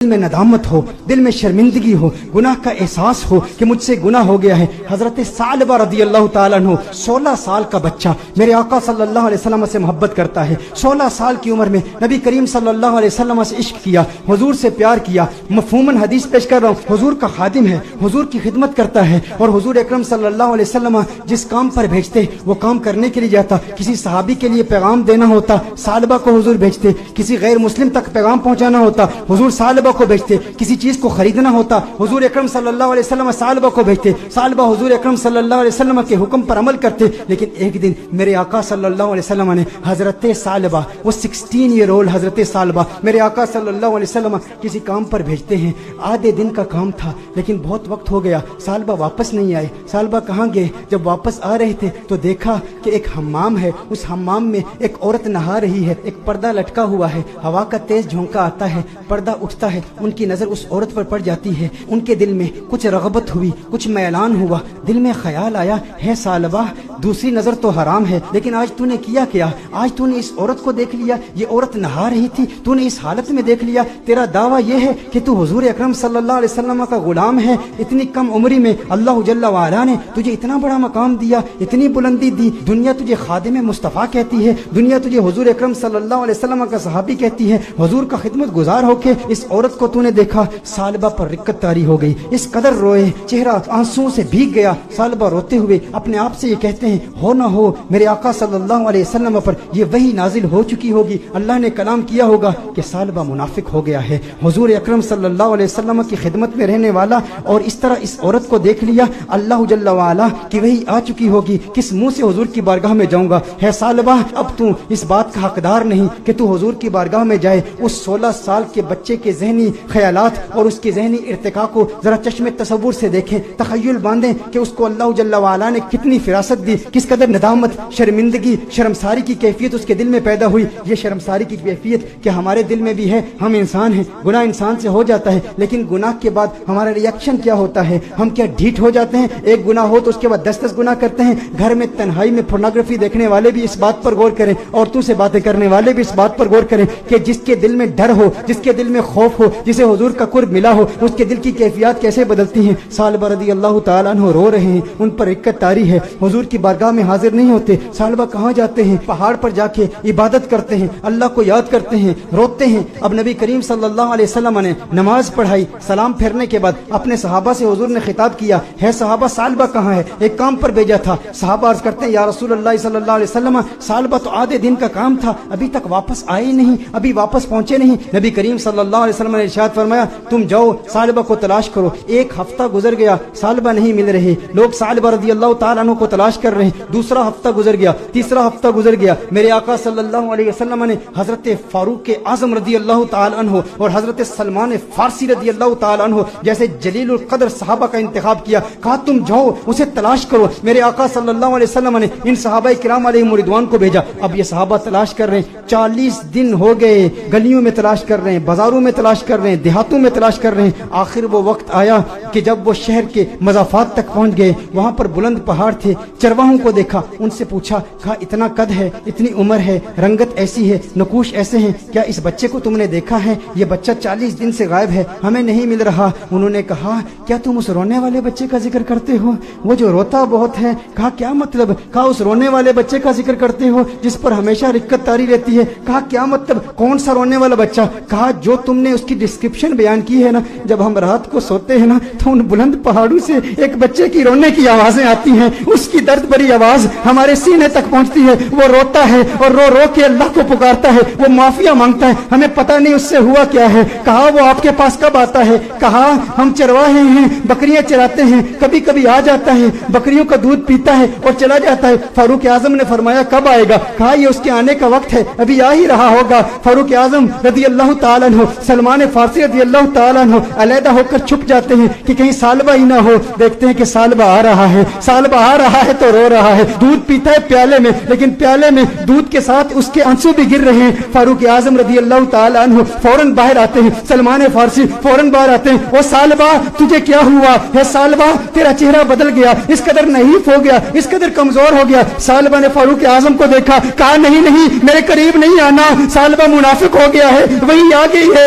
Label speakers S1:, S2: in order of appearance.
S1: دل میں ندامت ہو، دل میں شرمندگی ہو، گناہ کا احساس ہو کہ مجھ سے گناہ ہو گیا ہے۔ حضرت ثعلبہ رضی اللہ تعالیٰ عنہ 16 سال کا بچہ میرے آقا صلی اللہ علیہ وسلم سے محبت کرتا ہے۔ 16 سال کی عمر میں نبی کریم صلی اللہ علیہ وسلم سے عشق کیا، حضور سے پیار کیا۔ مفہوماً حدیث پیش کر رہا ہوں، حضور کا خادم ہے، حضور کی خدمت کرتا ہے، اور حضور اکرم صلی اللہ علیہ وسلم جس کام پر بھیجتے وہ کام کرنے کے لیے جاتا۔ کسی صحابی کے لیے پیغام دینا ہوتا، ثعلبہ کو حضور بھیجتے۔ کسی غیر مسلم تک پیغام پہنچانا ہوتا، حضور ثعلبہ کو بھیجتے۔ کسی چیز کو خریدنا ہوتا، حضور اکرم صلی اللہ علیہ وسلم ثعلبہ کو بھیجتے۔ ثعلبہ حضور اکرم صلی اللہ علیہ وسلم کے حکم پر عمل کرتے۔ لیکن ایک دن میرے آقا صلی اللہ علیہ وسلم نے حضرت ثعلبہ، وہ 16 ایئر اولڈ حضرت ثعلبہ میرے آقا صلی اللہ علیہ وسلم کسی کام پر بھیجتے ہیں۔ آدھے دن کا کام تھا لیکن بہت وقت ہو گیا، ثعلبہ واپس نہیں آئے۔ ثعلبہ کہاں گئے؟ جب واپس آ رہے تھے تو دیکھا کہ ایک حمام ہے، اس حمام میں ایک عورت نہا رہی ہے، ایک پردہ لٹکا ہوا ہے، ہوا کا تیز جھونکا آتا ہے، پردہ اٹھتا ہے، ان کی نظر اس عورت پر پڑ جاتی ہے۔ ان کے دل میں کچھ رغبت ہوئی، کچھ میلان ہوا، دل میں خیال آیا، ہے ثعلبہ دوسری نظر تو حرام ہے لیکن آج تو نے کیا؟ آج تو نے اس عورت کو دیکھ لیا، یہ عورت نہا رہی تھی، تو نے اس حالت میں دیکھ لیا۔ تیرا دعویٰ یہ ہے کہ تو حضور اکرم صلی اللہ علیہ وسلم کا غلام ہے۔ اتنی کم عمری میں اللہ جل وعلا نے تجھے اتنا بڑا مقام دیا، اتنی بلندی دی، دنیا تجھے خادم مصطفیٰ کہتی ہے، دنیا تجھے حضور اکرم صلی اللہ علیہ وسلم کا صحابی کہتی ہے، حضور کا خدمت گزار ہو کے اس عورت کو تو نے دیکھا۔ ثعلبہ پر رقت طاری ہو گئی، اس قدر روئے، چہرہ آنسوں سے بھیگ گیا۔ ثعلبہ روتے ہوئے اپنے آپ سے یہ کہتے ہیں، ہو نہ ہو میرے آقا صلی اللہ علیہ وسلم پر یہ وحی نازل ہو چکی ہوگی، اللہ نے کلام کیا ہوگا کہ ثعلبہ منافق ہو گیا ہے، حضور اکرم صلی اللہ علیہ وسلم کی خدمت میں رہنے والا، اور اس طرح اس عورت کو دیکھ لیا، اللہ جل وعلا کی وحی آ چکی ہوگی، کس منہ سے حضور کی بارگاہ میں جاؤں گا؟ ہے ثعلبہ اب تو اس بات کا حقدار نہیں کہ تو حضور کی بارگاہ میں جائے۔ اس 16 سال کے بچے کے ذہنی خیالات اور اس کے ذہنی ارتقاء کو ذرا چشم تصور سے دیکھیں، تخیل باندھیں کہ اس کو اللہ جل وعلا نے کتنی فراست دی، کس قدر ندامت، شرمندگی، شرمساری کی کیفیت اس کے دل میں پیدا ہوئی۔ یہ شرمساری کی کیفیت کہ ہمارے دل میں بھی ہے، ہم انسان ہیں، گناہ انسان سے ہو جاتا ہے، لیکن گناہ کے بعد ہمارا ری ایکشن کیا ہوتا ہے؟ ہم کیا ڈھیٹ ہو جاتے ہیں؟ ایک گناہ ہو تو اس کے بعد 10 گناہ کرتے ہیں۔ گھر میں تنہائی میں پورنوگرافی دیکھنے والے بھی اس بات پر غور کریں، عورتوں سے باتیں کرنے والے بھی اس بات پر غور کریں کہ جس کے دل میں ڈر ہو، جس کے دل میں خوف ہو، جسے حضور کا قرب ملا ہو، اس کے دل کی کیفیات کیسے بدلتی ہیں۔ ثعلبہ رضی اللہ تعالیٰ عنہ رو رہے ہیں، ان پر رقت طاری ہے، حضور کی بارگاہ میں حاضر نہیں ہوتے۔ ثعلبہ کہاں جاتے ہیں؟ پہاڑ پر جا کے عبادت کرتے ہیں، اللہ کو یاد کرتے ہیں، روتے ہیں۔ اب نبی کریم صلی اللہ علیہ وسلم نے نماز پڑھائی، سلام پھیرنے کے بعد اپنے صحابہ سے حضور نے خطاب کیا، ہے صحابہ ثعلبہ کہاں ہے؟ ایک کام پر بھیجا تھا۔ صحابہ عرض کرتے ہیں، یا رسول اللہ صلی اللہ علیہ وسلم ثعلبہ تو آدھے دن کا کام تھا، ابھی تک واپس آئے نہیں، ابھی واپس پہنچے نہیں۔ نبی کریم صلی اللہ علیہ وسلم نے ارشاد فرمایا، تم جاؤ ثعلبہ کو تلاش کرو۔ ایک ہفتہ گزر گیا، ثعلبہ نہیں مل رہے، لوگ ثعلبہ رضی اللہ تعالیٰ عنہ کو تلاش کر رہے ہیں۔ دوسرا ہفتہ گزر گیا، تیسرا ہفتہ گزر گیا، میرے آقا صلی اللہ علیہ وسلم نے حضرت فاروق اعظم رضی اللہ تعالیٰ عنہ اور حضرت سلمان فارسی رضی اللہ تعالیٰ عنہ جیسے جلیل القدر صحابہ کا انتخاب کیا، کہا تم جاؤ اسے تلاش کرو۔ میرے آقا صلی اللہ علیہ وسلم نے ان صحابہ کرام علیہم رضوان کو بھیجا۔ اب یہ صحابہ تلاش کر رہے ہیں، 40 دن ہو گئے، گلیوں میں تلاش کر رہے ہیں، بازاروں میں تلاش کر رہے ہیں، دیہاتوں میں تلاش کر رہے ہیں۔ آخر وہ وقت آیا کہ جب وہ شہر کے مضافات تک پہنچ گئے، وہاں پر بلند پہاڑ تھے، چرواہوں کو دیکھا، ان سے پوچھا، کہا اتنا قد ہے، اتنی عمر ہے، رنگت ایسی ہے، نقوش ایسے ہیں، کیا اس بچے کو تم نے دیکھا ہے؟ یہ بچہ 40 دن سے غائب ہے، ہمیں نہیں مل رہا۔ انہوں نے کہا، کیا تم اس رونے والے بچے کا ذکر کرتے ہو، وہ جو روتا بہت ہے؟ کہا کیا مطلب؟ کہا اس رونے والے بچے کا ذکر کرتے ہو جس پر ہمیشہ رقت طاری رہتی ہے؟ کہا کیا مطلب، کون سا رونے والا بچہ؟ کہا جو تم نے اس کی ڈسکرپشن بیان کی ہے نا، جب ہم رات کو سوتے ہیں نا تو ان بلند پہاڑوں سے ایک بچے کی رونے کی آوازیں آتی ہیں، اس کی درد بھری آواز ہمارے سینے تک پہنچتی ہے، وہ روتا ہے اور رو رو کے اللہ کو پکارتا ہے، وہ معافیا مانگتا ہے، ہمیں پتہ نہیں اس سے ہوا کیا ہے۔ کہا وہ آپ کے پاس کب آتا ہے؟ کہا ہم چرواہے ہیں، بکریاں چراتے ہیں، کبھی کبھی آ جاتا ہے، بکریوں کا دودھ پیتا ہے اور چلا جاتا ہے۔ فاروق اعظم نے فرمایا کب آئے گا؟ کہا یہ اس کے آنے کا وقت ہے، ابھی آ ہی رہا ہوگا۔ فاروق اعظم رضی اللہ تعالیٰ عنہ، سلمان فارسی رضی اللہ تعالیٰ عنہ علیحدہ ہو کر چھپ جاتے ہیں کہ کہیں ثعلبہ ہی نہ ہو۔ دیکھتے ہیں کہ ثعلبہ آ رہا ہے، ثعلبہ آ رہا ہے تو رو رہا ہے، دودھ پیتا ہے پیالے میں، لیکن پیالے میں دودھ کے ساتھ اس کے آنسو بھی گر رہے ہیں۔ فاروق اعظم رضی اللہ تعالیٰ عنہ فوراً باہر آتے ہیں، سلمان فارسی فوراً باہر آتے ہیں، وہ ثعلبہ تجھے کیا ہوا ہے؟ ثعلبہ تیرا چہرہ بدل گیا، اس قدر نحیف ہو گیا، اس قدر کمزور ہو گیا۔ ثعلبہ نے فاروق اعظم کو دیکھا، کہا نہیں نہیں میرے قریب نہیں آنا، ثعلبہ منافق ہو گیا ہے، وہی آ گئی ہے،